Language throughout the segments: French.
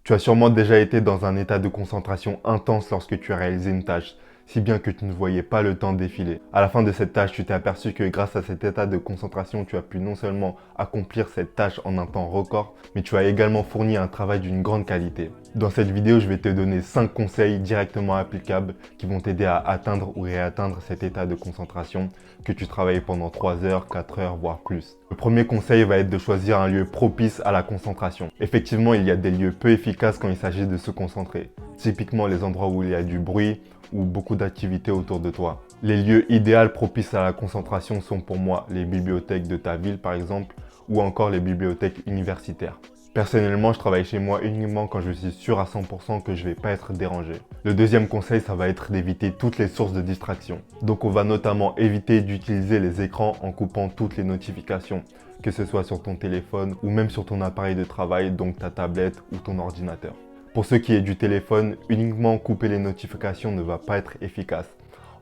Tu as sûrement déjà été dans un état de concentration intense lorsque tu as réalisé une tâche, si bien que tu ne voyais pas le temps défiler. À la fin de cette tâche, tu t'es aperçu que grâce à cet état de concentration, tu as pu non seulement accomplir cette tâche en un temps record, mais tu as également fourni un travail d'une grande qualité. Dans cette vidéo, je vais te donner 5 conseils directement applicables qui vont t'aider à atteindre ou réatteindre cet état de concentration, que tu travailles pendant 3 heures, 4 heures, voire plus. Le premier conseil va être de choisir un lieu propice à la concentration. Effectivement, il y a des lieux peu efficaces quand il s'agit de se concentrer. Typiquement les endroits où il y a du bruit ou beaucoup d'activités autour de toi. Les lieux idéaux propices à la concentration sont pour moi les bibliothèques de ta ville par exemple, ou encore les bibliothèques universitaires. Personnellement, je travaille chez moi uniquement quand je suis sûr à 100% que je ne vais pas être dérangé. Le deuxième conseil, ça va être d'éviter toutes les sources de distraction. Donc on va notamment éviter d'utiliser les écrans en coupant toutes les notifications, que ce soit sur ton téléphone ou même sur ton appareil de travail, donc ta tablette ou ton ordinateur. Pour ce qui est du téléphone, uniquement couper les notifications ne va pas être efficace.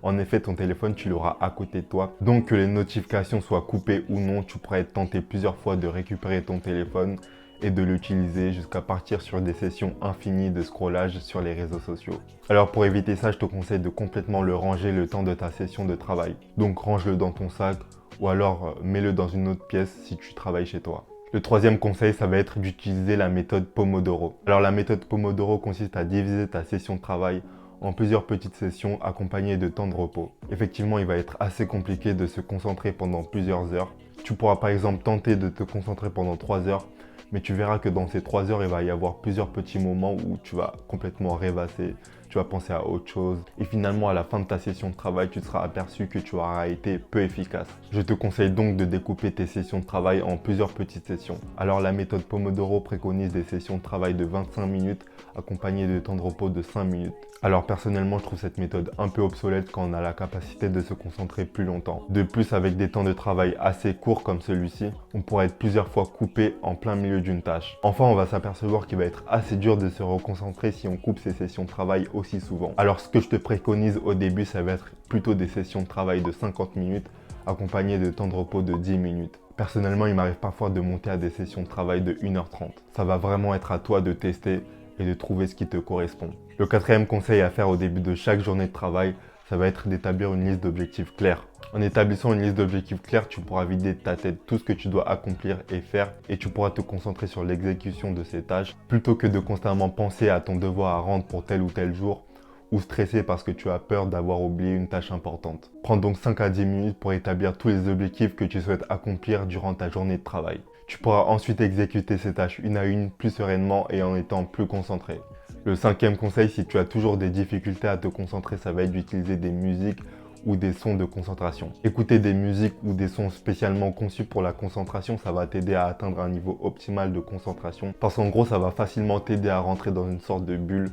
En effet, ton téléphone, tu l'auras à côté de toi. Donc que les notifications soient coupées ou non, tu pourrais tenter plusieurs fois de récupérer ton téléphone et de l'utiliser jusqu'à partir sur des sessions infinies de scrollage sur les réseaux sociaux. Alors pour éviter ça, je te conseille de complètement le ranger le temps de ta session de travail. Donc range-le dans ton sac ou alors mets-le dans une autre pièce si tu travailles chez toi. Le troisième conseil, ça va être d'utiliser la méthode Pomodoro. Alors la méthode Pomodoro consiste à diviser ta session de travail en plusieurs petites sessions accompagnées de temps de repos. Effectivement, il va être assez compliqué de se concentrer pendant plusieurs heures. Tu pourras par exemple tenter de te concentrer pendant 3 heures, mais tu verras que dans ces 3 heures, il va y avoir plusieurs petits moments où tu vas complètement rêvasser, tu vas penser à autre chose. Et finalement, à la fin de ta session de travail, tu te seras aperçu que tu auras été peu efficace. Je te conseille donc de découper tes sessions de travail en plusieurs petites sessions. Alors la méthode Pomodoro préconise des sessions de travail de 25 minutes accompagnées de temps de repos de 5 minutes. Alors personnellement, je trouve cette méthode un peu obsolète quand on a la capacité de se concentrer plus longtemps. De plus, avec des temps de travail assez courts comme celui-ci, on pourra être plusieurs fois coupé en plein milieu d'une tâche. Enfin, on va s'apercevoir qu'il va être assez dur de se reconcentrer si on coupe ses sessions de travail aussi souvent. Alors ce que je te préconise au début, ça va être plutôt des sessions de travail de 50 minutes accompagnées de temps de repos de 10 minutes. Personnellement, il m'arrive parfois de monter à des sessions de travail de 1h30. Ça va vraiment être à toi de tester et de trouver ce qui te correspond. Le quatrième conseil à faire au début de chaque journée de travail, ça va être d'établir une liste d'objectifs clairs. En établissant une liste d'objectifs clairs, tu pourras vider de ta tête tout ce que tu dois accomplir et faire et tu pourras te concentrer sur l'exécution de ces tâches plutôt que de constamment penser à ton devoir à rendre pour tel ou tel jour ou stresser parce que tu as peur d'avoir oublié une tâche importante. Prends donc 5 à 10 minutes pour établir tous les objectifs que tu souhaites accomplir durant ta journée de travail. Tu pourras ensuite exécuter ces tâches une à une plus sereinement et en étant plus concentré. Le cinquième conseil, si tu as toujours des difficultés à te concentrer, ça va être d'utiliser des musiques ou des sons de concentration. Écouter des musiques ou des sons spécialement conçus pour la concentration, ça va t'aider à atteindre un niveau optimal de concentration parce qu'en gros, ça va facilement t'aider à rentrer dans une sorte de bulle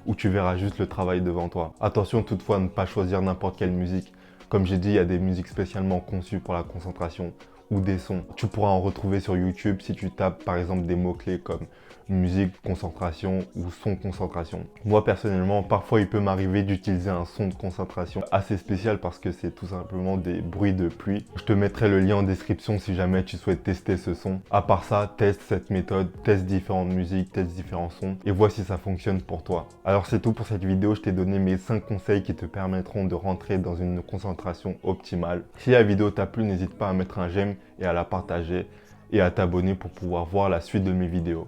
où tu verras juste le travail devant toi. Attention toutefois à ne pas choisir n'importe quelle musique. Comme j'ai dit, il y a des musiques spécialement conçues pour la concentration ou des sons. Tu pourras en retrouver sur YouTube si tu tapes par exemple des mots-clés comme musique, concentration ou son concentration. Moi personnellement, parfois il peut m'arriver d'utiliser un son de concentration assez spécial parce que c'est tout simplement des bruits de pluie. Je te mettrai le lien en description si jamais tu souhaites tester ce son. À part ça, teste cette méthode, teste différentes musiques, teste différents sons et vois si ça fonctionne pour toi. Alors c'est tout pour cette vidéo, je t'ai donné mes 5 conseils qui te permettront de rentrer dans une concentration optimale. Si la vidéo t'a plu, n'hésite pas à mettre un j'aime et à la partager et à t'abonner pour pouvoir voir la suite de mes vidéos.